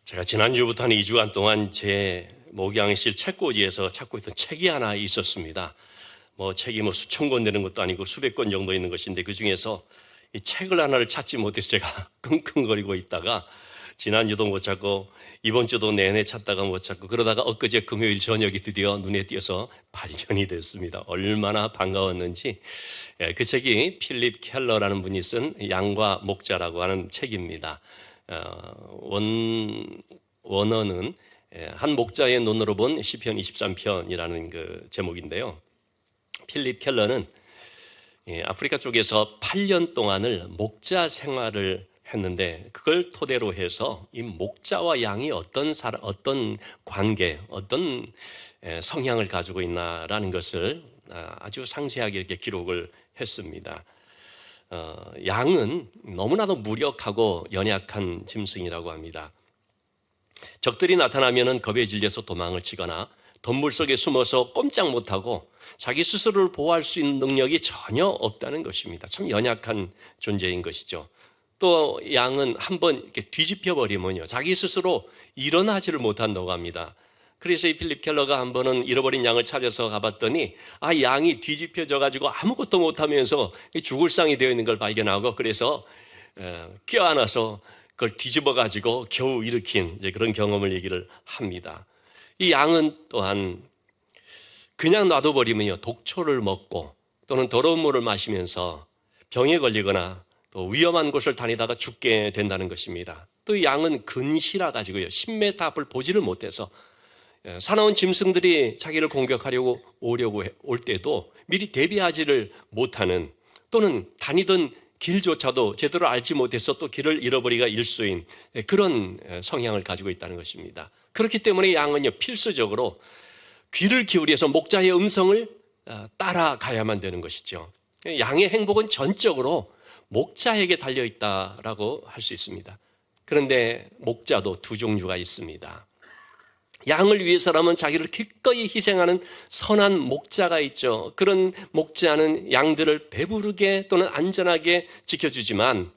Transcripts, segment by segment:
제가 지난주부터 한 2주간 동안 제 목양실 책꽂이에서 찾고 있던 책이 하나 있었습니다. 책이 수천 권 되는 것도 아니고 수백 권 정도 있는 것인데 그 중에서 이 책을 하나를 찾지 못해서 제가 끙끙거리고 있다가 지난주도 못 찾고 이번 주도 내내 찾다가 못 찾고 그러다가 엊그제 금요일 저녁이 드디어 눈에 띄어서 발견이 됐습니다. 얼마나 반가웠는지. 그 책이 필립 켈러라는 분이 쓴 양과 목자라고 하는 책입니다. 원어는 한 목자의 눈으로 본 시편 23편이라는 그 제목인데요. 필립 켈러는 아프리카 쪽에서 8년 동안을 목자 생활을 했는데 그걸 토대로 해서 이 목자와 양이 어떤 관계, 어떤 성향을 가지고 있나라는 것을 아주 상세하게 이렇게 기록을 했습니다. 양은 너무나도 무력하고 연약한 짐승이라고 합니다. 적들이 나타나면 겁에 질려서 도망을 치거나 덤불 속에 숨어서 꼼짝 못하고 자기 스스로를 보호할 수 있는 능력이 전혀 없다는 것입니다. 참 연약한 존재인 것이죠. 또 양은 한번 이렇게 뒤집혀 버리면요, 자기 스스로 일어나지를 못한다고 합니다. 그래서 이 필립 켈러가 한 번은 잃어버린 양을 찾아서 가봤더니 양이 뒤집혀져 가지고 아무것도 못하면서 죽을 상이 되어 있는 걸 발견하고 그래서 껴안아서 그걸 뒤집어 가지고 겨우 일으킨 그런 경험을 얘기를 합니다. 이 양은 또한 그냥 놔둬버리면요, 독초를 먹고 또는 더러운 물을 마시면서 병에 걸리거나 또 위험한 곳을 다니다가 죽게 된다는 것입니다. 또 이 양은 근시라 가지고요, 10m 앞을 보지를 못해서 사나운 짐승들이 자기를 공격하려고 올 때도 미리 대비하지를 못하는, 또는 다니던 길조차도 제대로 알지 못해서 또 길을 잃어버리기가 일수인 그런 성향을 가지고 있다는 것입니다. 그렇기 때문에 양은요, 필수적으로 귀를 기울여서 목자의 음성을 따라가야만 되는 것이죠. 양의 행복은 전적으로 목자에게 달려있다라고 할 수 있습니다. 그런데 목자도 두 종류가 있습니다. 양을 위해서라면 자기를 기꺼이 희생하는 선한 목자가 있죠. 그런 목자는 양들을 배부르게 또는 안전하게 지켜주지만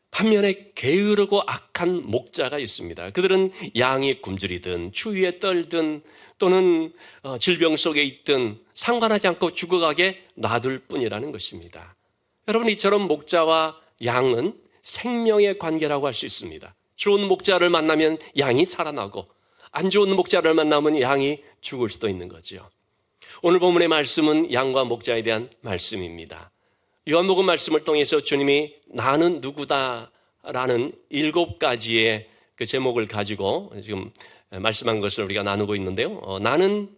반면에 게으르고 악한 목자가 있습니다. 그들은 양이 굶주리든 추위에 떨든 또는 질병 속에 있든 상관하지 않고 죽어가게 놔둘 뿐이라는 것입니다. 여러분, 이처럼 목자와 양은 생명의 관계라고 할 수 있습니다. 좋은 목자를 만나면 양이 살아나고 안 좋은 목자를 만나면 양이 죽을 수도 있는 거죠. 오늘 본문의 말씀은 양과 목자에 대한 말씀입니다. 요한복음 말씀을 통해서 주님이 나는 누구다라는 7가지의 그 제목을 가지고 지금 말씀한 것을 우리가 나누고 있는데요. 나는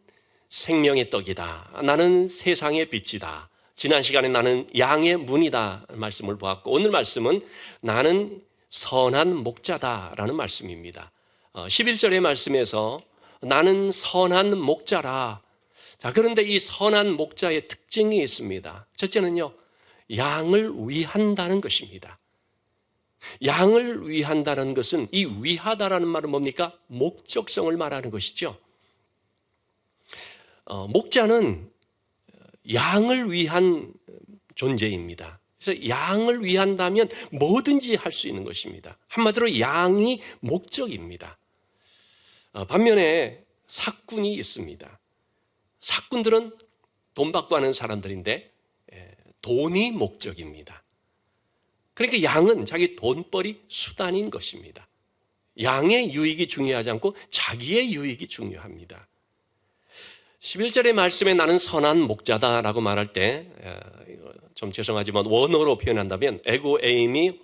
생명의 떡이다. 나는 세상의 빛이다. 지난 시간에 나는 양의 문이다 말씀을 보았고, 오늘 말씀은 나는 선한 목자다라는 말씀입니다. 11절의 말씀에서 나는 선한 목자라. 자, 그런데 이 선한 목자의 특징이 있습니다. 첫째는요, 양을 위한다는 것입니다. 양을 위한다는 것은, 이 위하다라는 말은 뭡니까? 목적성을 말하는 것이죠. 목자는 양을 위한 존재입니다. 그래서 양을 위한다면 뭐든지 할 수 있는 것입니다. 한마디로 양이 목적입니다. 반면에 사꾼이 있습니다. 사꾼들은 돈 받고 하는 사람들인데 돈이 목적입니다. 그러니까 양은 자기 돈벌이 수단인 것입니다. 양의 유익이 중요하지 않고 자기의 유익이 중요합니다. 11절의 말씀에 나는 선한 목자다라고 말할 때 좀 죄송하지만 원어로 표현한다면 에고 에이미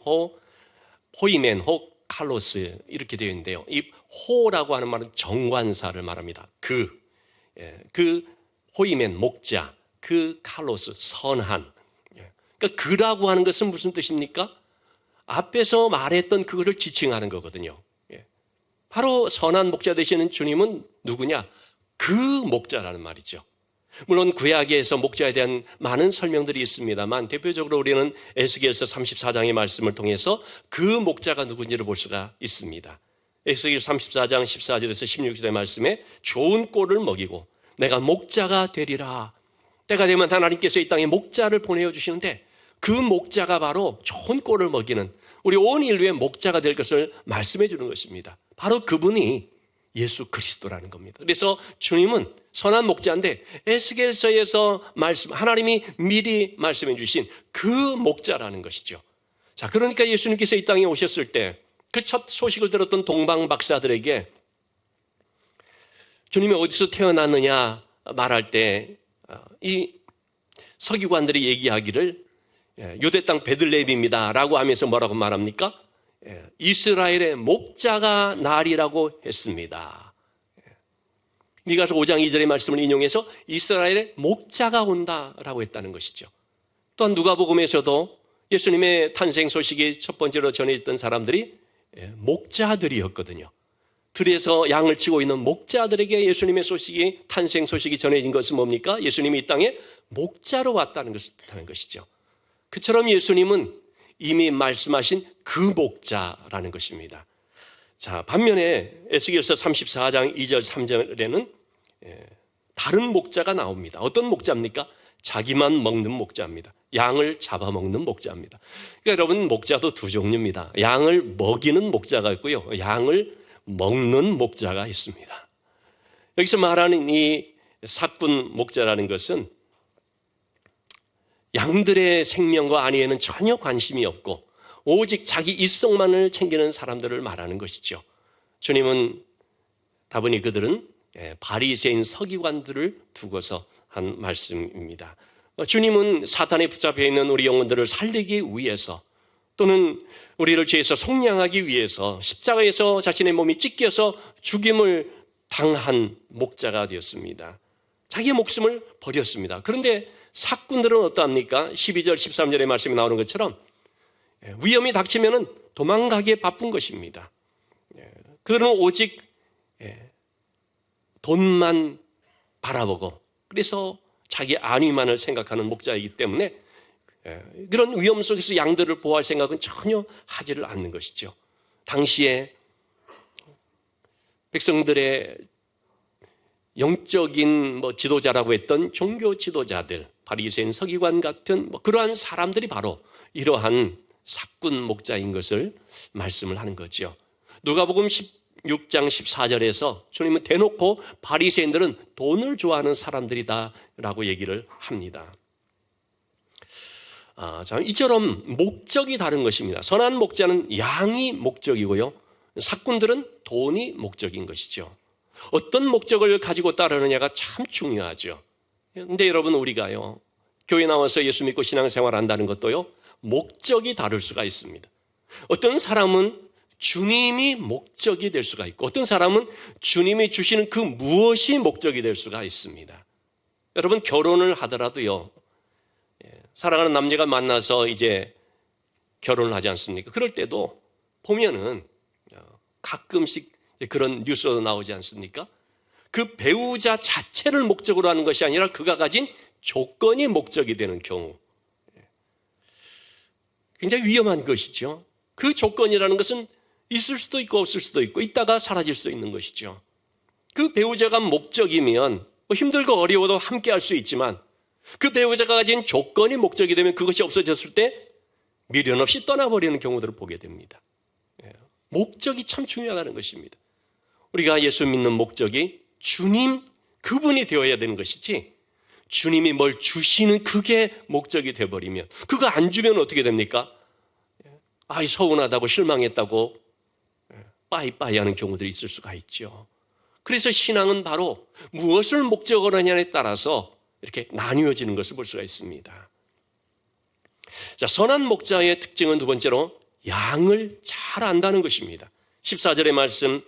호이멘 호 칼로스 이렇게 되어 있는데요. 이 호라고 하는 말은 정관사를 말합니다. 그 호이멘 목자, 그 칼로스 선한. 그러니까 그라고 하는 것은 무슨 뜻입니까? 앞에서 말했던 그거를 지칭하는 거거든요. 바로 선한 목자 되시는 주님은 누구냐? 그 목자라는 말이죠. 물론 구약에서 목자에 대한 많은 설명들이 있습니다만 대표적으로 우리는 에스겔서 34장의 말씀을 통해서 그 목자가 누군지를 볼 수가 있습니다. 에스겔 34장 14절에서 16절의 말씀에 좋은 꼴을 먹이고 내가 목자가 되리라. 때가 되면 하나님께서 이 땅에 목자를 보내어 주시는데 그 목자가 바로 좋은 꼴을 먹이는 우리 온 인류의 목자가 될 것을 말씀해 주는 것입니다. 바로 그분이 예수 그리스도라는 겁니다. 그래서 주님은 선한 목자인데 에스겔서에서 하나님이 미리 말씀해 주신 그 목자라는 것이죠. 자, 그러니까 예수님께서 이 땅에 오셨을 때 그 첫 소식을 들었던 동방 박사들에게 주님이 어디서 태어났느냐 말할 때 이 서기관들이 얘기하기를 유대 땅 베들레헴입니다 라고 하면서 뭐라고 말합니까? 이스라엘의 목자가 나리라고 했습니다. 미가서 5장 2절의 말씀을 인용해서 이스라엘의 목자가 온다라고 했다는 것이죠. 또한 누가복음에서도 예수님의 탄생 소식이 첫 번째로 전해졌던 사람들이 목자들이었거든요. 들에서 양을 치고 있는 목자들에게 예수님의 소식이, 탄생 소식이 전해진 것은 뭡니까? 예수님이 이 땅에 목자로 왔다는 것을 뜻하는 것이죠. 그처럼 예수님은 이미 말씀하신 그 목자라는 것입니다. 자, 반면에 에스겔서 34장 2절 3절에는 다른 목자가 나옵니다. 어떤 목자입니까? 자기만 먹는 목자입니다. 양을 잡아먹는 목자입니다. 그러니까 여러분, 목자도 두 종류입니다. 양을 먹이는 목자가 있고요, 양을 먹는 목자가 있습니다. 여기서 말하는 이 삭군 목자라는 것은 양들의 생명과 안위에는 전혀 관심이 없고 오직 자기 일속만을 챙기는 사람들을 말하는 것이죠. 주님은 다분히 그들은 바리새인 서기관들을 두고서 한 말씀입니다. 주님은 사탄에 붙잡혀 있는 우리 영혼들을 살리기 위해서, 또는 우리를 죄에서 속량하기 위해서 십자가에서 자신의 몸이 찢겨서 죽임을 당한 목자가 되었습니다. 자기의 목숨을 버렸습니다. 그런데 삭군들은 어떠합니까? 12절 13절의 말씀이 나오는 것처럼 위험이 닥치면 도망가기에 바쁜 것입니다. 그들은 오직 돈만 바라보고, 그래서 자기 안위만을 생각하는 목자이기 때문에 그런 위험 속에서 양들을 보호할 생각은 전혀 하지를 않는 것이죠. 당시에 백성들의 영적인 지도자라고 했던 종교 지도자들, 바리새인 서기관 같은 그러한 사람들이 바로 이러한 삭군 목자인 것을 말씀을 하는 거죠. 누가복음 16장 14절에서 주님은 대놓고 바리새인들은 돈을 좋아하는 사람들이다라고 얘기를 합니다. 이처럼 목적이 다른 것입니다. 선한 목자는 양이 목적이고요, 삭군들은 돈이 목적인 것이죠. 어떤 목적을 가지고 따르느냐가 참 중요하죠. 그런데 여러분, 우리가요, 교회 나와서 예수 믿고 신앙생활 한다는 것도요, 목적이 다를 수가 있습니다. 어떤 사람은 주님이 목적이 될 수가 있고, 어떤 사람은 주님이 주시는 그 무엇이 목적이 될 수가 있습니다. 여러분, 결혼을 하더라도요, 사랑하는 남녀가 만나서 이제 결혼을 하지 않습니까? 그럴 때도 보면은 가끔씩 그런 뉴스도 나오지 않습니까? 그 배우자 자체를 목적으로 하는 것이 아니라 그가 가진 조건이 목적이 되는 경우, 굉장히 위험한 것이죠. 그 조건이라는 것은 있을 수도 있고 없을 수도 있고 있다가 사라질 수 있는 것이죠. 그 배우자가 목적이면 힘들고 어려워도 함께 할 수 있지만, 그 배우자가 가진 조건이 목적이 되면 그것이 없어졌을 때 미련 없이 떠나버리는 경우들을 보게 됩니다. 목적이 참 중요하다는 것입니다. 우리가 예수 믿는 목적이 주님, 그분이 되어야 되는 것이지, 주님이 뭘 주시는 그게 목적이 되어버리면, 그거 안 주면 어떻게 됩니까? 서운하다고 실망했다고 빠이빠이 하는 경우들이 있을 수가 있죠. 그래서 신앙은 바로 무엇을 목적으로 하냐에 따라서 이렇게 나뉘어지는 것을 볼 수가 있습니다. 자, 선한 목자의 특징은 두 번째로 양을 잘 안다는 것입니다. 14절의 말씀,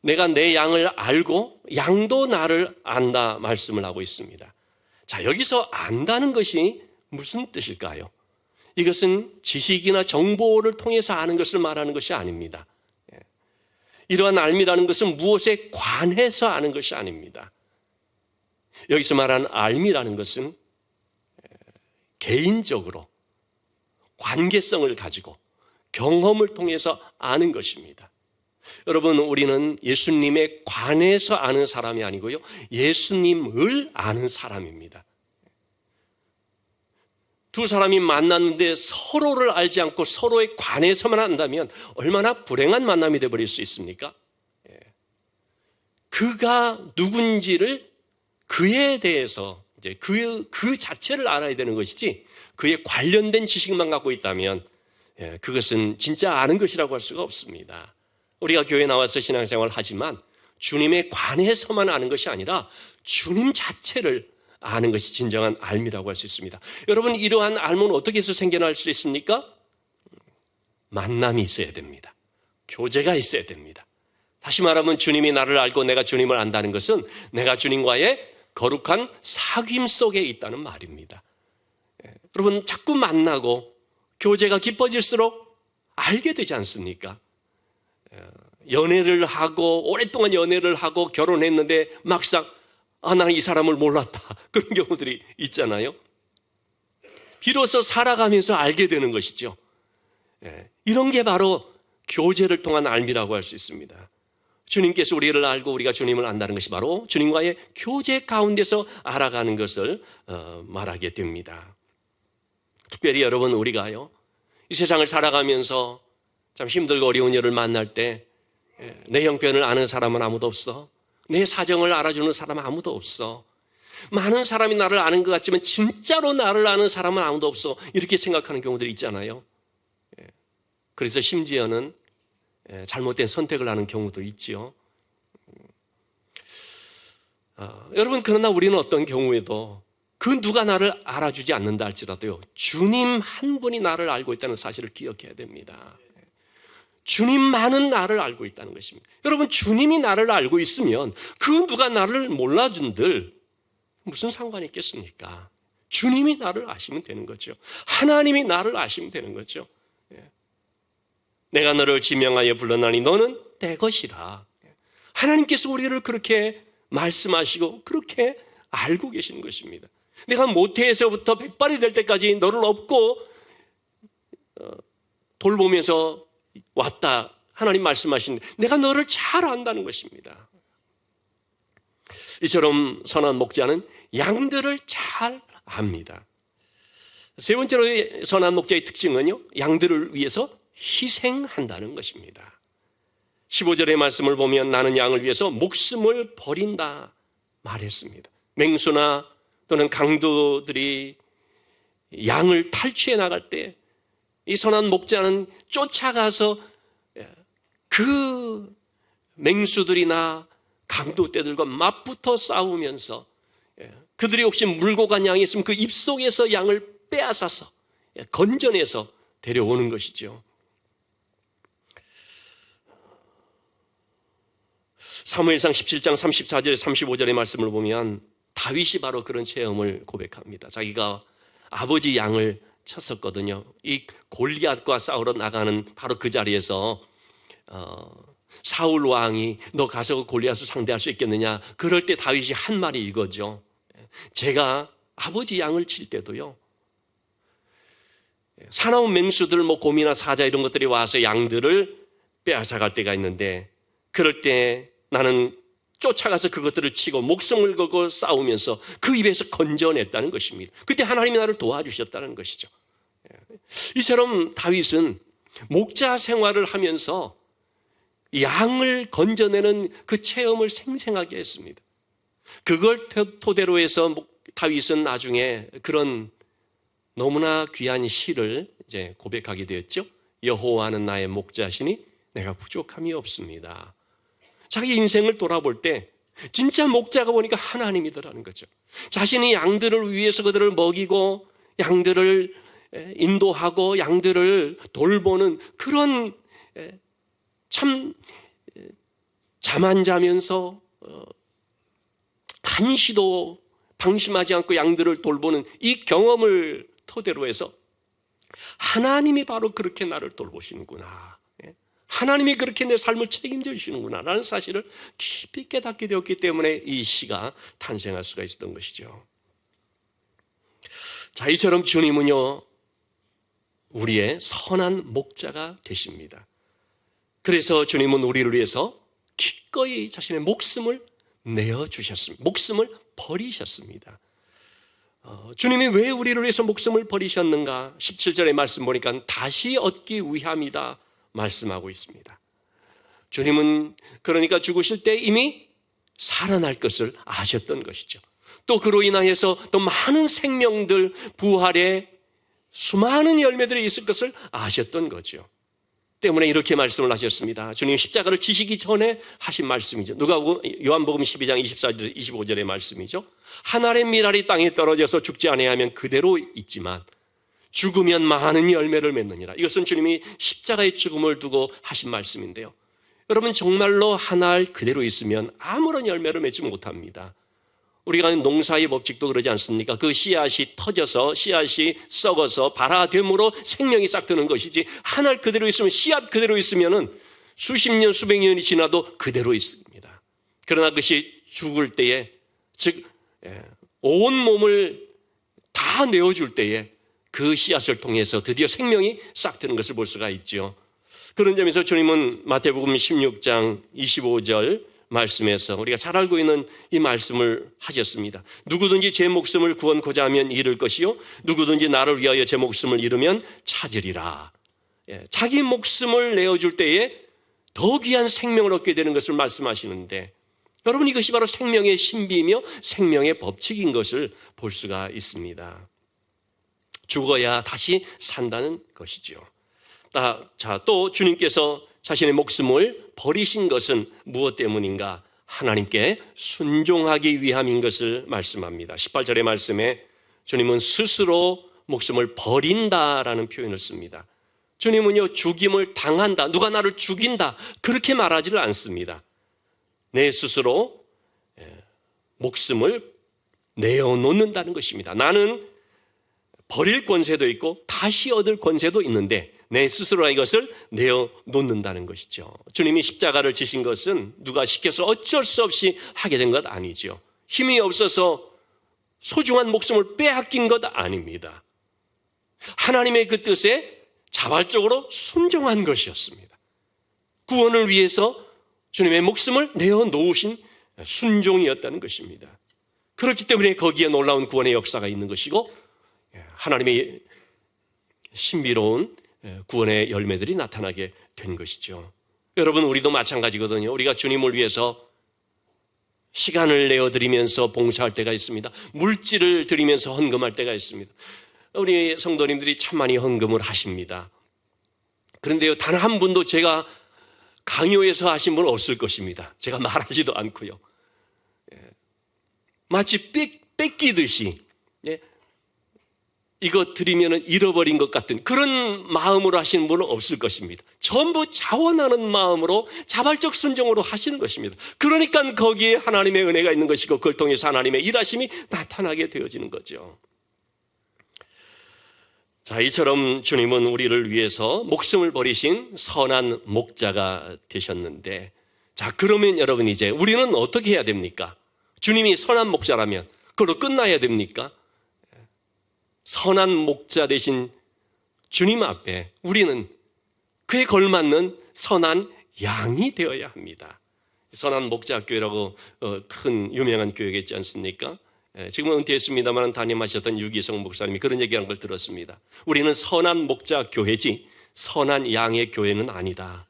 내가 내 양을 알고 양도 나를 안다 말씀을 하고 있습니다. 자, 여기서 안다는 것이 무슨 뜻일까요? 이것은 지식이나 정보를 통해서 아는 것을 말하는 것이 아닙니다. 이러한 알미라는 것은 무엇에 관해서 아는 것이 아닙니다. 여기서 말하는 알미라는 것은 개인적으로 관계성을 가지고 경험을 통해서 아는 것입니다. 여러분, 우리는 예수님에 관해서 아는 사람이 아니고요, 예수님을 아는 사람입니다. 두 사람이 만났는데 서로를 알지 않고 서로에 관해서만 한다면 얼마나 불행한 만남이 되어버릴 수 있습니까? 그가 누군지를 그에 대해서 이제 그 자체를 알아야 되는 것이지, 그에 관련된 지식만 갖고 있다면 그것은 진짜 아는 것이라고 할 수가 없습니다. 우리가 교회 나와서 신앙생활을 하지만 주님에 관해서만 아는 것이 아니라 주님 자체를 아는 것이 진정한 알미라고 할 수 있습니다. 여러분, 이러한 알미는 어떻게 해서 생겨날 수 있습니까? 만남이 있어야 됩니다. 교제가 있어야 됩니다. 다시 말하면 주님이 나를 알고 내가 주님을 안다는 것은 내가 주님과의 거룩한 사귐 속에 있다는 말입니다. 여러분, 자꾸 만나고 교제가 깊어질수록 알게 되지 않습니까? 연애를 하고 오랫동안 연애를 하고 결혼했는데 막상 나는 이 사람을 몰랐다, 그런 경우들이 있잖아요. 비로소 살아가면서 알게 되는 것이죠. 이런 게 바로 교제를 통한 알미라고 할 수 있습니다. 주님께서 우리를 알고 우리가 주님을 안다는 것이 바로 주님과의 교제 가운데서 알아가는 것을 말하게 됩니다. 특별히 여러분, 우리가요, 이 세상을 살아가면서 참 힘들고 어려운 일을 만날 때 내 형편을 아는 사람은 아무도 없어, 내 사정을 알아주는 사람은 아무도 없어, 많은 사람이 나를 아는 것 같지만 진짜로 나를 아는 사람은 아무도 없어, 이렇게 생각하는 경우들이 있잖아요. 그래서 심지어는 잘못된 선택을 하는 경우도 있지요. 여러분, 그러나 우리는 어떤 경우에도 그 누가 나를 알아주지 않는다 할지라도요, 주님 한 분이 나를 알고 있다는 사실을 기억해야 됩니다. 주님만은 나를 알고 있다는 것입니다. 여러분, 주님이 나를 알고 있으면 그 누가 나를 몰라준들 무슨 상관이 있겠습니까? 주님이 나를 아시면 되는 거죠. 하나님이 나를 아시면 되는 거죠. 내가 너를 지명하여 불러나니 너는 내 것이라. 하나님께서 우리를 그렇게 말씀하시고 그렇게 알고 계시는 것입니다. 내가 모태에서부터 백발이 될 때까지 너를 업고 돌보면서 왔다, 하나님 말씀하시는데 내가 너를 잘 안다는 것입니다. 이처럼 선한 목자는 양들을 잘 압니다. 세 번째로 선한 목자의 특징은요, 양들을 위해서 희생한다는 것입니다. 15절의 말씀을 보면 나는 양을 위해서 목숨을 버린다 말했습니다. 맹수나 또는 강도들이 양을 탈취해 나갈 때 이 선한 목자는 쫓아가서 그 맹수들이나 강도떼들과 맞붙어 싸우면서 그들이 혹시 물고 간 양이 있으면 그 입속에서 양을 빼앗아서 건져내서 데려오는 것이죠. 사무엘상 17장 34절 35절의 말씀을 보면 다윗이 바로 그런 체험을 고백합니다. 자기가 아버지 양을 쳤었거든요. 이 골리앗과 싸우러 나가는 바로 그 자리에서 사울 왕이 너 가서 골리앗을 상대할 수 있겠느냐, 그럴 때 다윗이 한 말이 이거죠. 제가 아버지 양을 칠 때도요, 사나운 맹수들, 곰이나 사자 이런 것들이 와서 양들을 빼앗아갈 때가 있는데, 그럴 때 나는 쫓아가서 그것들을 치고 목숨을 걸고 싸우면서 그 입에서 건져냈다는 것입니다. 그때 하나님이 나를 도와주셨다는 것이죠. 이처럼 다윗은 목자 생활을 하면서 양을 건져내는 그 체험을 생생하게 했습니다. 그걸 토대로 해서 다윗은 나중에 그런 너무나 귀한 시를 이제 고백하게 되었죠. 여호와는 나의 목자시니 내가 부족함이 없습니다. 자기 인생을 돌아볼 때 진짜 목자가 보니까 하나님이더라는 거죠. 자신이 양들을 위해서 그들을 먹이고 양들을 인도하고 양들을 돌보는 그런 참 잠 안 자면서 한시도 방심하지 않고 양들을 돌보는 이 경험을 토대로 해서 하나님이 바로 그렇게 나를 돌보시는구나, 하나님이 그렇게 내 삶을 책임져 주시는구나 라는 사실을 깊이 깨닫게 되었기 때문에 이 시가 탄생할 수가 있었던 것이죠. 자, 이처럼 주님은요, 우리의 선한 목자가 되십니다. 그래서 주님은 우리를 위해서 기꺼이 자신의 목숨을 내어주셨습니다. 목숨을 버리셨습니다. 주님이 왜 우리를 위해서 목숨을 버리셨는가? 17절의 말씀 보니까 다시 얻기 위함이다 말씀하고 있습니다. 주님은 그러니까 죽으실 때 이미 살아날 것을 아셨던 것이죠. 또 그로 인하여서 또 많은 생명들, 부활의 수많은 열매들이 있을 것을 아셨던 거죠. 때문에 이렇게 말씀을 하셨습니다. 주님 십자가를 지시기 전에 하신 말씀이죠. 요한복음 12장 24절, 25절의 말씀이죠. 한 알의 밀알이 땅에 떨어져서 죽지 아니하면 그대로 있지만 죽으면 많은 열매를 맺느니라. 이것은 주님이 십자가의 죽음을 두고 하신 말씀인데요. 여러분 정말로 한 알 그대로 있으면 아무런 열매를 맺지 못합니다. 우리가 농사의 법칙도 그러지 않습니까? 그 씨앗이 터져서 씨앗이 썩어서 발화됨으로 생명이 싹 트는 것이지 한 알 그대로 있으면 씨앗 그대로 있으면은 수십 년 수백 년이 지나도 그대로 있습니다. 그러나 그것이 죽을 때에 즉 온 몸을 다 내어줄 때에 그 씨앗을 통해서 드디어 생명이 싹 트는 것을 볼 수가 있죠. 그런 점에서 주님은 마태복음 16장 25절 말씀에서 우리가 잘 알고 있는 이 말씀을 하셨습니다. 누구든지 제 목숨을 구원코자 하면 잃을 것이요 누구든지 나를 위하여 제 목숨을 잃으면 찾으리라. 자기 목숨을 내어줄 때에 더 귀한 생명을 얻게 되는 것을 말씀하시는데 여러분 이것이 바로 생명의 신비이며 생명의 법칙인 것을 볼 수가 있습니다. 죽어야 다시 산다는 것이죠. 또 주님께서 자신의 목숨을 버리신 것은 무엇 때문인가? 하나님께 순종하기 위함인 것을 말씀합니다. 18절의 말씀에 주님은 스스로 목숨을 버린다라는 표현을 씁니다. 주님은요 죽임을 당한다, 누가 나를 죽인다 그렇게 말하지를 않습니다. 내 스스로 목숨을 내어놓는다는 것입니다. 나는 버릴 권세도 있고 다시 얻을 권세도 있는데 내 스스로가 이것을 내어놓는다는 것이죠. 주님이 십자가를 지신 것은 누가 시켜서 어쩔 수 없이 하게 된 것 아니죠. 힘이 없어서 소중한 목숨을 빼앗긴 것 아닙니다. 하나님의 그 뜻에 자발적으로 순종한 것이었습니다. 구원을 위해서 주님의 목숨을 내어놓으신 순종이었다는 것입니다. 그렇기 때문에 거기에 놀라운 구원의 역사가 있는 것이고 하나님의 신비로운 구원의 열매들이 나타나게 된 것이죠. 여러분 우리도 마찬가지거든요. 우리가 주님을 위해서 시간을 내어드리면서 봉사할 때가 있습니다. 물질을 드리면서 헌금할 때가 있습니다. 우리 성도님들이 참 많이 헌금을 하십니다. 그런데요 단 한 분도 제가 강요해서 하신 분은 없을 것입니다. 제가 말하지도 않고요. 마치 뺏기듯이 이거 드리면 잃어버린 것 같은 그런 마음으로 하시는 분은 없을 것입니다. 전부 자원하는 마음으로 자발적 순종으로 하시는 것입니다. 그러니까 거기에 하나님의 은혜가 있는 것이고 그걸 통해서 하나님의 일하심이 나타나게 되어지는 거죠. 자, 이처럼 주님은 우리를 위해서 목숨을 버리신 선한 목자가 되셨는데 자, 그러면 여러분 이제 우리는 어떻게 해야 됩니까? 주님이 선한 목자라면 그걸로 끝나야 됩니까? 선한 목자 되신 주님 앞에 우리는 그에 걸맞는 선한 양이 되어야 합니다. 선한 목자교회라고 큰 유명한 교회가 있지 않습니까? 지금은 은퇴했습니다만 담임하셨던 유기성 목사님이 그런 얘기하는 걸 들었습니다. 우리는 선한 목자교회지 선한 양의 교회는 아니다.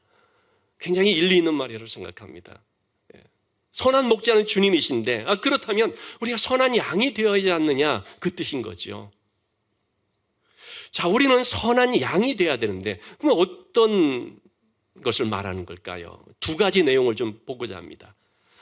굉장히 일리 있는 말이라고 생각합니다. 선한 목자는 주님이신데 그렇다면 우리가 선한 양이 되어야지 않느냐 그 뜻인 거죠. 자, 우리는 선한 양이 돼야 되는데 그럼 어떤 것을 말하는 걸까요? 두 가지 내용을 좀 보고자 합니다.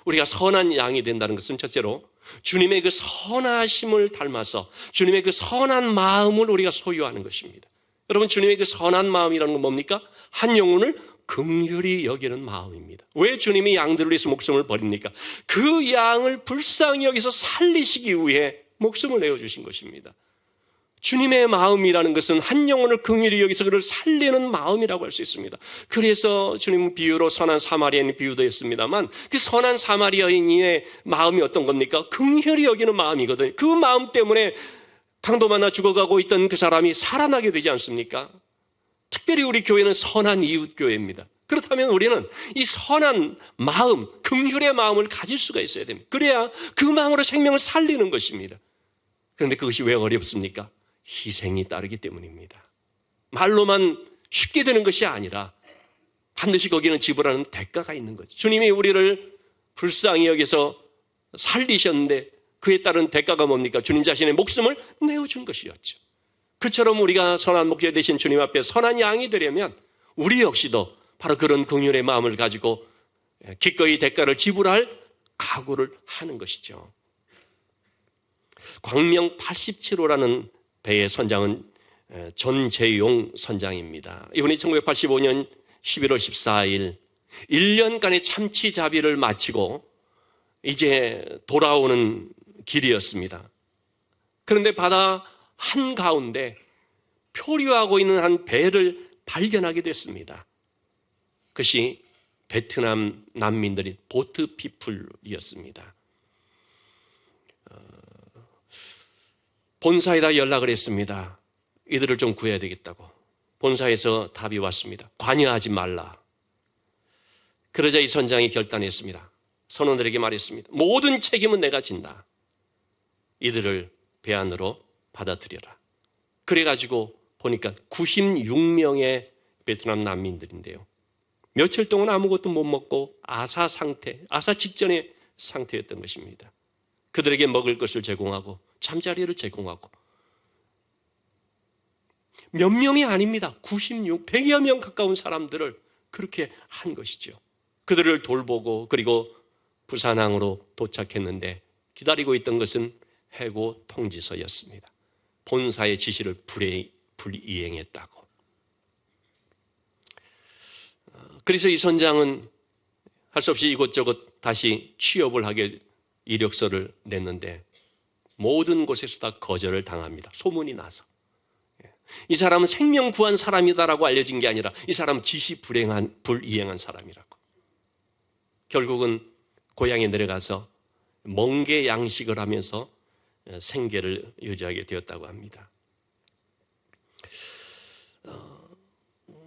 우리가 선한 양이 된다는 것은 첫째로 주님의 그 선하심을 닮아서 주님의 그 선한 마음을 우리가 소유하는 것입니다. 여러분 주님의 그 선한 마음이라는 건 뭡니까? 한 영혼을 긍휼히 여기는 마음입니다. 왜 주님이 양들을 위해서 목숨을 버립니까? 그 양을 불쌍히 여기서 살리시기 위해 목숨을 내어주신 것입니다. 주님의 마음이라는 것은 한 영혼을 긍휼히 여기서 그를 살리는 마음이라고 할 수 있습니다. 그래서 주님은 비유로 선한 사마리아인 비유도 했습니다만 그 선한 사마리아인의 마음이 어떤 겁니까? 긍휼히 여기는 마음이거든요. 그 마음 때문에 강도 만나 죽어가고 있던 그 사람이 살아나게 되지 않습니까? 특별히 우리 교회는 선한 이웃교회입니다. 그렇다면 우리는 이 선한 마음, 긍휼의 마음을 가질 수가 있어야 됩니다. 그래야 그 마음으로 생명을 살리는 것입니다. 그런데 그것이 왜 어렵습니까? 희생이 따르기 때문입니다. 말로만 쉽게 되는 것이 아니라 반드시 거기는 지불하는 대가가 있는 거죠. 주님이 우리를 불쌍히 여기서 살리셨는데 그에 따른 대가가 뭡니까? 주님 자신의 목숨을 내어준 것이었죠. 그처럼 우리가 선한 목자 되신 주님 앞에 선한 양이 되려면 우리 역시도 바로 그런 긍휼의 마음을 가지고 기꺼이 대가를 지불할 각오를 하는 것이죠. 광명 87호라는 배의 선장은 전재용 선장입니다. 이분이 1985년 11월 14일 1년간의 참치자비를 마치고 이제 돌아오는 길이었습니다. 그런데 바다 한가운데 표류하고 있는 한 배를 발견하게 됐습니다. 그것이 베트남 난민들인 보트피플이었습니다. 본사에다 연락을 했습니다. 이들을 좀 구해야 되겠다고. 본사에서 답이 왔습니다. 관여하지 말라. 그러자 이 선장이 결단했습니다. 선원들에게 말했습니다. 모든 책임은 내가 진다. 이들을 배 안으로 받아들여라. 그래가지고 보니까 96명의 베트남 난민들인데요. 며칠 동안 아무것도 못 먹고 아사 직전의 상태였던 것입니다. 그들에게 먹을 것을 제공하고 잠자리를 제공하고 몇 명이 아닙니다. 100여 명 가까운 사람들을 그렇게 한 것이죠. 그들을 돌보고 그리고 부산항으로 도착했는데 기다리고 있던 것은 해고 통지서였습니다. 본사의 지시를 불이행했다고. 그래서 이 선장은 할 수 없이 이곳저곳 다시 취업을 하게 이력서를 냈는데 모든 곳에서 다 거절을 당합니다. 소문이 나서. 이 사람은 생명 구한 사람이다라고 알려진 게 아니라 이 사람은 지시 불이행한 사람이라고. 결국은 고향에 내려가서 멍게 양식을 하면서 생계를 유지하게 되었다고 합니다.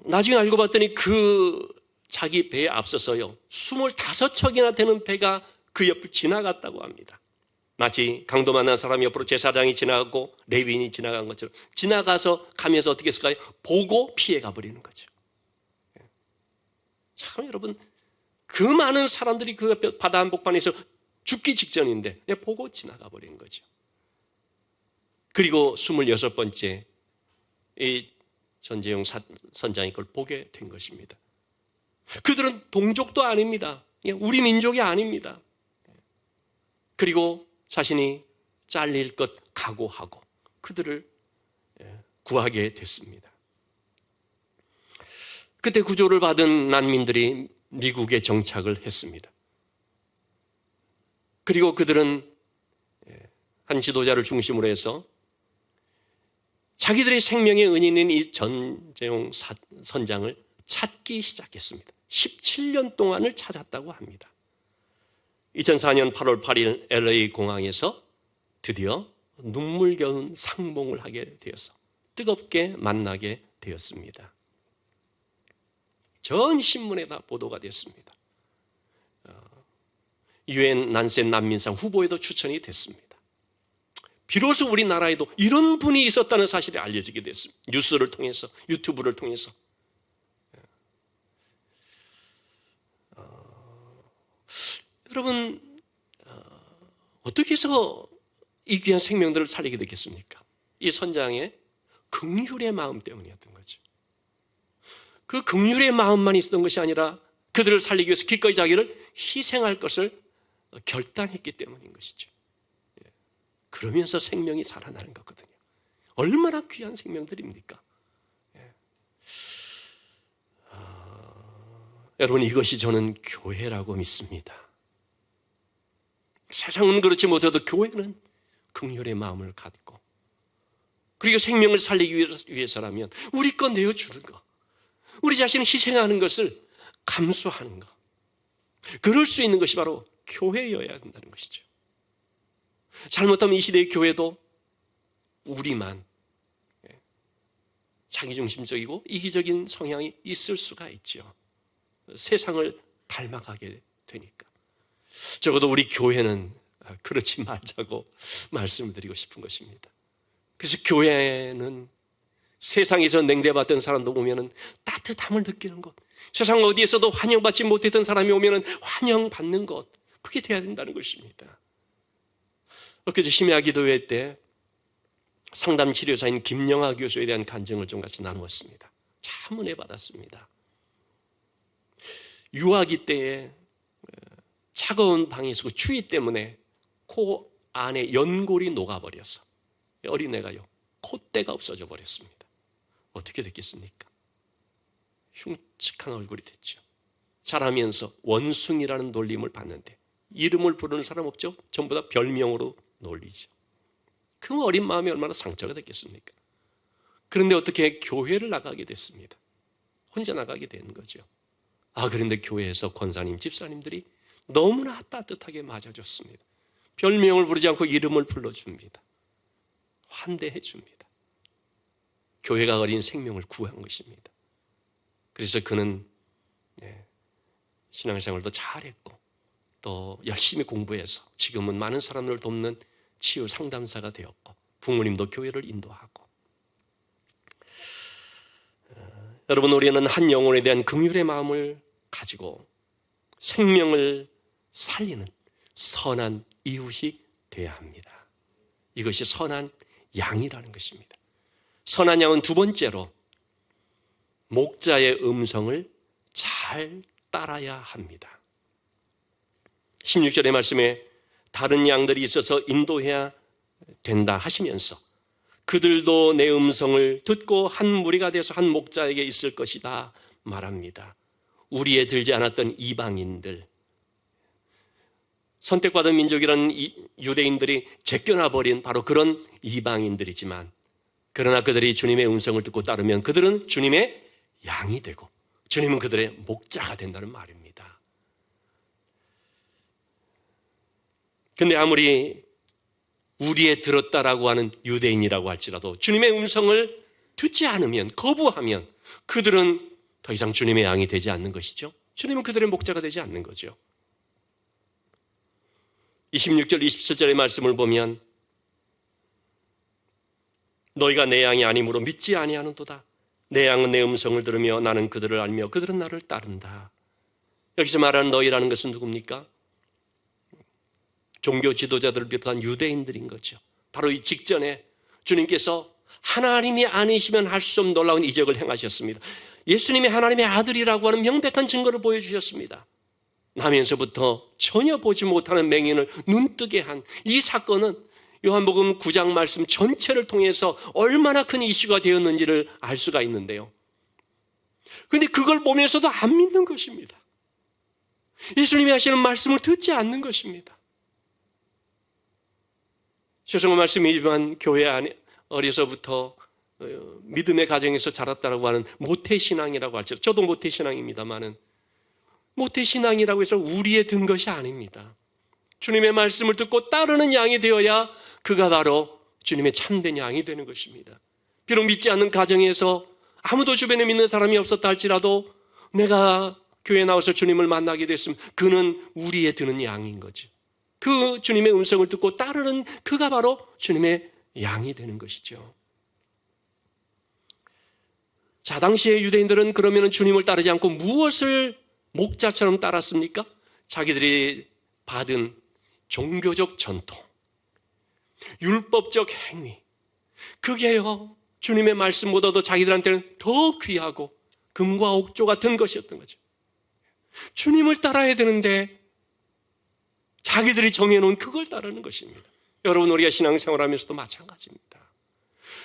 나중에 알고 봤더니 그 자기 배에 앞서서요 25척이나 되는 배가 그 옆을 지나갔다고 합니다. 마치 강도 만난 사람 옆으로 제사장이 지나가고 레위인이 지나간 것처럼 지나가서 가면서 어떻게 했을까요? 보고 피해가 버리는 거죠. 참 여러분, 그 많은 사람들이 그 옆에 바다 한복판에서 죽기 직전인데 그냥 보고 지나가 버리는 거죠. 그리고 26번째 이 전재용 선장이 그걸 보게 된 것입니다. 그들은 동족도 아닙니다. 우리 민족이 아닙니다. 그리고 자신이 잘릴 것 각오하고 그들을 구하게 됐습니다. 그때 구조를 받은 난민들이 미국에 정착을 했습니다. 그리고 그들은 한 지도자를 중심으로 해서 자기들의 생명의 은인인 이 전재용 선장을 찾기 시작했습니다. 17년 동안을 찾았다고 합니다. 2004년 8월 8일 LA 공항에서 드디어 눈물겨운 상봉을 하게 되어서 뜨겁게 만나게 되었습니다. 전 신문에 다 보도가 됐습니다. UN 난센 난민상 후보에도 추천이 됐습니다. 비로소 우리나라에도 이런 분이 있었다는 사실이 알려지게 됐습니다. 뉴스를 통해서, 유튜브를 통해서. 여러분, 어떻게 해서 이 귀한 생명들을 살리게 됐겠습니까? 이 선장의 긍휼의 마음 때문이었던 거죠. 그 긍휼의 마음만 있었던 것이 아니라 그들을 살리기 위해서 기꺼이 자기를 희생할 것을 결단했기 때문인 것이죠. 그러면서 생명이 살아나는 거거든요. 얼마나 귀한 생명들입니까? 여러분, 이것이 저는 교회라고 믿습니다. 세상은 그렇지 못해도 교회는 긍휼의 마음을 갖고 그리고 생명을 살리기 위해서라면 우리 것 내어주는 것, 우리 자신을 희생하는 것을 감수하는 것, 그럴 수 있는 것이 바로 교회여야 한다는 것이죠. 잘못하면 이 시대의 교회도 우리만 자기중심적이고 이기적인 성향이 있을 수가 있죠. 세상을 닮아가게 되니까. 적어도 우리 교회는 그렇지 말자고 말씀을 드리고 싶은 것입니다. 그래서 교회는 세상에서 냉대받던 사람도 오면은 따뜻함을 느끼는 것, 세상 어디에서도 환영받지 못했던 사람이 오면은 환영받는 것, 그게 돼야 된다는 것입니다. 엊그제 심야 기도회 때 상담치료사인 김영하 교수에 대한 간증을 좀 같이 나누었습니다. 참 은혜 받았습니다. 유아기 때에 차가운 방에서 그 추위 때문에 코 안에 연골이 녹아버려서 어린애가요, 콧대가 없어져 버렸습니다. 어떻게 됐겠습니까? 흉측한 얼굴이 됐죠. 자라면서 원숭이라는 놀림을 받는데 이름을 부르는 사람 없죠? 전부 다 별명으로 놀리죠. 그 어린 마음이 얼마나 상처가 됐겠습니까? 그런데 어떻게 교회를 나가게 됐습니다. 혼자 나가게 된 거죠. 그런데 교회에서 권사님, 집사님들이 너무나 따뜻하게 맞아줬습니다. 별명을 부르지 않고 이름을 불러줍니다. 환대해 줍니다. 교회가 어린 생명을 구한 것입니다. 그래서 그는 신앙생활도 잘했고 또 열심히 공부해서 지금은 많은 사람들을 돕는 치유 상담사가 되었고 부모님도 교회를 인도하고. 여러분, 우리는 한 영혼에 대한 긍휼의 마음을 가지고 생명을 살리는 선한 이웃이 되어야 합니다. 이것이 선한 양이라는 것입니다. 선한 양은 두 번째로 목자의 음성을 잘 따라야 합니다. 16절의 말씀에 다른 양들이 있어서 인도해야 된다 하시면서 그들도 내 음성을 듣고 한 무리가 돼서 한 목자에게 있을 것이다 말합니다. 우리에 들지 않았던 이방인들, 선택받은 민족이라는 유대인들이 제껴놔버린 바로 그런 이방인들이지만, 그러나 그들이 주님의 음성을 듣고 따르면 그들은 주님의 양이 되고 주님은 그들의 목자가 된다는 말입니다. 근데 아무리 우리에 들었다라고 하는 유대인이라고 할지라도 주님의 음성을 듣지 않으면, 거부하면 그들은 더 이상 주님의 양이 되지 않는 것이죠. 주님은 그들의 목자가 되지 않는 거죠. 26절, 27절의 말씀을 보면 너희가 내 양이 아니므로 믿지 아니하는도다. 내 양은 내 음성을 들으며 나는 그들을 알며 그들은 나를 따른다. 여기서 말하는 너희라는 것은 누굽니까? 종교 지도자들을 비롯한 유대인들인 거죠. 바로 이 직전에 주님께서 하나님이 아니시면 할 수 없는 놀라운 이적을 행하셨습니다. 예수님이 하나님의 아들이라고 하는 명백한 증거를 보여주셨습니다. 나면서부터 전혀 보지 못하는 맹인을 눈뜨게 한 이 사건은 요한복음 9장 말씀 전체를 통해서 얼마나 큰 이슈가 되었는지를 알 수가 있는데요. 그런데 그걸 보면서도 안 믿는 것입니다. 예수님이 하시는 말씀을 듣지 않는 것입니다. 죄송한 말씀이지만 교회 안에 어려서부터 믿음의 가정에서 자랐다고 하는 모태신앙이라고 할지라도, 저도 모태신앙입니다만은 모태신앙이라고 해서 우리에 든 것이 아닙니다. 주님의 말씀을 듣고 따르는 양이 되어야 그가 바로 주님의 참된 양이 되는 것입니다. 비록 믿지 않는 가정에서 아무도 주변에 믿는 사람이 없었다 할지라도 내가 교회에 나와서 주님을 만나게 됐으면 그는 우리에 드는 양인 거죠. 그 주님의 음성을 듣고 따르는 그가 바로 주님의 양이 되는 것이죠. 자, 당시에 유대인들은 그러면 주님을 따르지 않고 무엇을 목자처럼 따랐습니까? 자기들이 받은 종교적 전통, 율법적 행위, 그게요 주님의 말씀보다도 자기들한테는 더 귀하고 금과 옥조 같은 것이었던 거죠. 주님을 따라야 되는데 자기들이 정해놓은 그걸 따르는 것입니다. 여러분, 우리가 신앙생활하면서도 마찬가지입니다.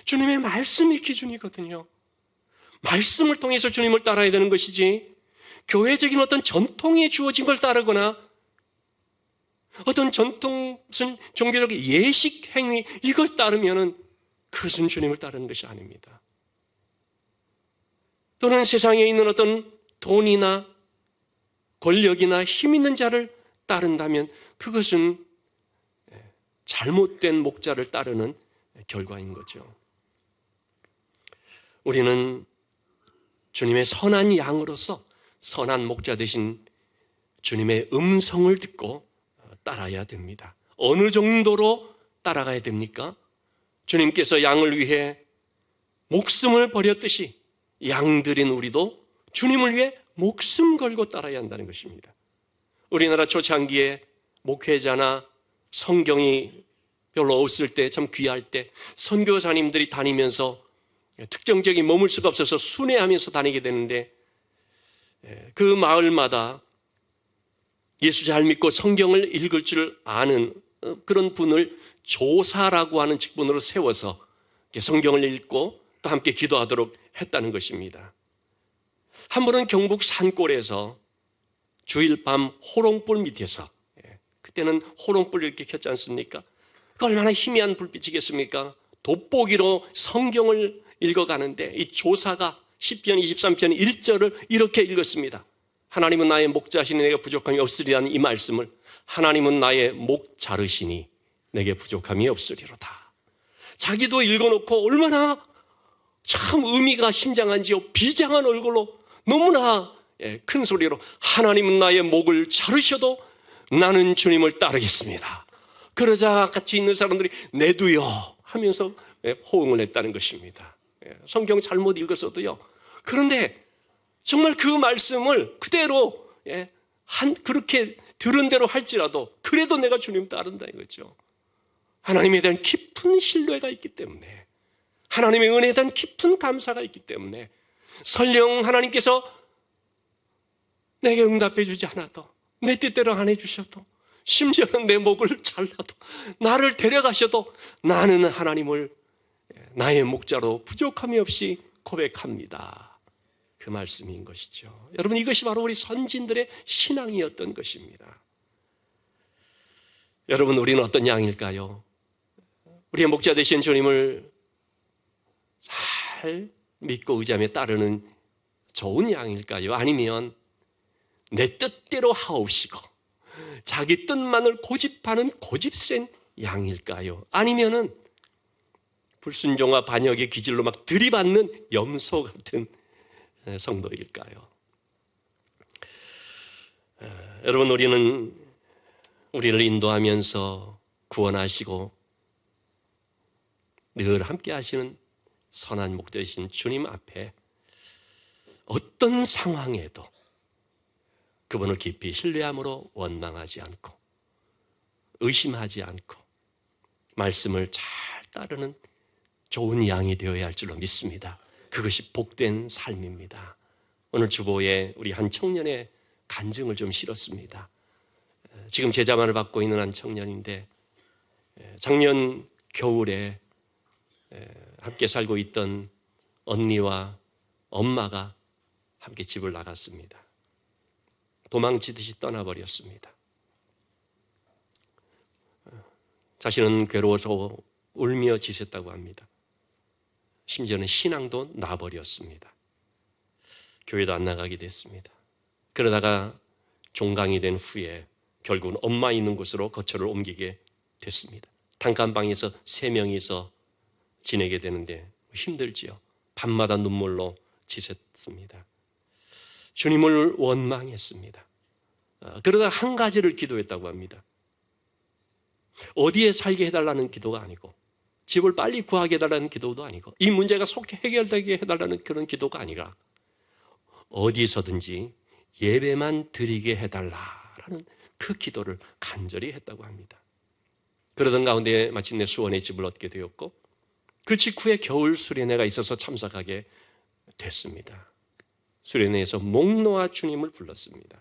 주님의 말씀이 기준이거든요. 말씀을 통해서 주님을 따라야 되는 것이지 교회적인 어떤 전통에 주어진 걸 따르거나 어떤 전통, 무슨 종교적 예식 행위, 이걸 따르면은 그것은 주님을 따르는 것이 아닙니다. 또는 세상에 있는 어떤 돈이나 권력이나 힘 있는 자를 따른다면 그것은 잘못된 목자를 따르는 결과인 거죠. 우리는 주님의 선한 양으로서 선한 목자 되신 주님의 음성을 듣고 따라야 됩니다. 어느 정도로 따라가야 됩니까? 주님께서 양을 위해 목숨을 버렸듯이 양들인 우리도 주님을 위해 목숨 걸고 따라야 한다는 것입니다. 우리나라 초창기에 목회자나 성경이 별로 없을 때, 참 귀할 때 선교사님들이 다니면서 특정적인 머물 수가 없어서 순회하면서 다니게 되는데, 그 마을마다 예수 잘 믿고 성경을 읽을 줄 아는 그런 분을 조사라고 하는 직분으로 세워서 성경을 읽고 또 함께 기도하도록 했다는 것입니다. 한 번은 경북 산골에서 주일 밤 호롱불 밑에서, 그때는 호롱불 이렇게 켰지 않습니까? 그 얼마나 희미한 불빛이겠습니까? 돋보기로 성경을 읽어가는데 이 조사가 시편 23편 1절을 이렇게 읽었습니다. 하나님은 나의 목자시니 내게 부족함이 없으리라는 이 말씀을 하나님은 나의 목 자르시니 내게 부족함이 없으리로다. 자기도 읽어놓고 얼마나 참 의미가 심장한지요. 비장한 얼굴로 너무나 큰 소리로 하나님은 나의 목을 자르셔도 나는 주님을 따르겠습니다. 그러자 같이 있는 사람들이 내도요 하면서 호응을 했다는 것입니다. 성경 잘못 읽었어도요. 그런데 정말 그 말씀을 그대로 그렇게 들은 대로 할지라도 그래도 내가 주님 따른다 이거죠. 하나님에 대한 깊은 신뢰가 있기 때문에, 하나님의 은혜에 대한 깊은 감사가 있기 때문에 설령 하나님께서 내게 응답해 주지 않아도, 내 뜻대로 안 해주셔도, 심지어는 내 목을 잘라도, 나를 데려가셔도 나는 하나님을 나의 목자로 부족함이 없이 고백합니다. 그 말씀인 것이죠. 여러분, 이것이 바로 우리 선진들의 신앙이었던 것입니다. 여러분, 우리는 어떤 양일까요? 우리의 목자 되신 주님을 잘 믿고 의지하며 따르는 좋은 양일까요? 아니면 내 뜻대로 하옵시고 자기 뜻만을 고집하는 고집센 양일까요? 아니면은 불순종과 반역의 기질로 막 들이받는 염소 같은 성도일까요? 여러분, 우리는 우리를 인도하면서 구원하시고 늘 함께 하시는 선한 목자이신 주님 앞에 어떤 상황에도 그분을 깊이 신뢰함으로 원망하지 않고 의심하지 않고 말씀을 잘 따르는 좋은 양이 되어야 할 줄로 믿습니다. 그것이 복된 삶입니다. 오늘 주보에 우리 한 청년의 간증을 좀 실었습니다. 지금 제자만을 받고 있는 한 청년인데, 작년 겨울에 함께 살고 있던 언니와 엄마가 함께 집을 나갔습니다. 도망치듯이 떠나버렸습니다. 자신은 괴로워서 울며 지쳤다고 합니다. 심지어는 신앙도 놔버렸습니다. 교회도 안 나가게 됐습니다. 그러다가 종강이 된 후에 결국은 엄마 있는 곳으로 거처를 옮기게 됐습니다. 단칸방에서 3명이서 지내게 되는데 힘들지요. 밤마다 눈물로 지쳤습니다. 주님을 원망했습니다. 그러다 한 가지를 기도했다고 합니다. 어디에 살게 해달라는 기도가 아니고, 집을 빨리 구하게 해달라는 기도도 아니고, 이 문제가 속히 해결되게 해달라는 그런 기도가 아니라 어디서든지 예배만 드리게 해달라라는 그 기도를 간절히 했다고 합니다. 그러던 가운데 마침내 수원에 집을 얻게 되었고, 그 직후에 겨울 수련회가 있어서 참석하게 됐습니다. 수련회에서 목 놓아 주님을 불렀습니다.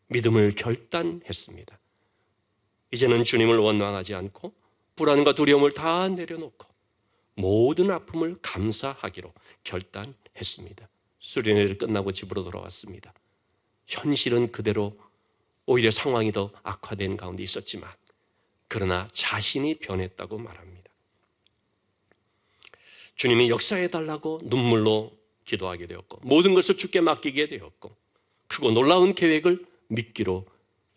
믿음을 결단했습니다. 이제는 주님을 원망하지 않고 불안과 두려움을 다 내려놓고 모든 아픔을 감사하기로 결단했습니다. 수련회를 끝나고 집으로 돌아왔습니다. 현실은 그대로 오히려 상황이 더 악화된 가운데 있었지만 그러나 자신이 변했다고 말합니다. 주님이 역사해달라고 눈물로 기도하게 되었고 모든 것을 주께 맡기게 되었고 크고 놀라운 계획을 믿기로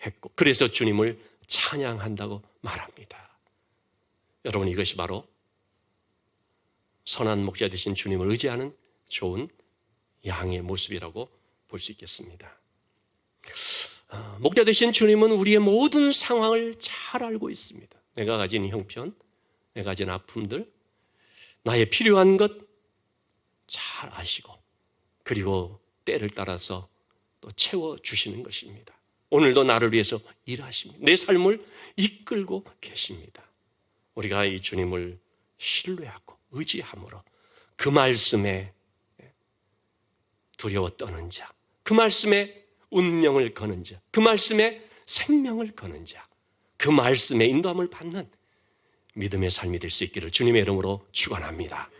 했고 그래서 주님을 찬양한다고 말합니다. 여러분, 이것이 바로 선한 목자 되신 주님을 의지하는 좋은 양의 모습이라고 볼 수 있겠습니다. 목자 되신 주님은 우리의 모든 상황을 잘 알고 있습니다. 내가 가진 형편, 내가 가진 아픔들, 나의 필요한 것 잘 아시고, 그리고 때를 따라서 또 채워주시는 것입니다. 오늘도 나를 위해서 일하십니다. 내 삶을 이끌고 계십니다. 우리가 이 주님을 신뢰하고 의지함으로 그 말씀에 두려워 떠는 자, 그 말씀에 운명을 거는 자, 그 말씀에 생명을 거는 자, 그 말씀에 인도함을 받는 믿음의 삶이 될 수 있기를 주님의 이름으로 축원합니다.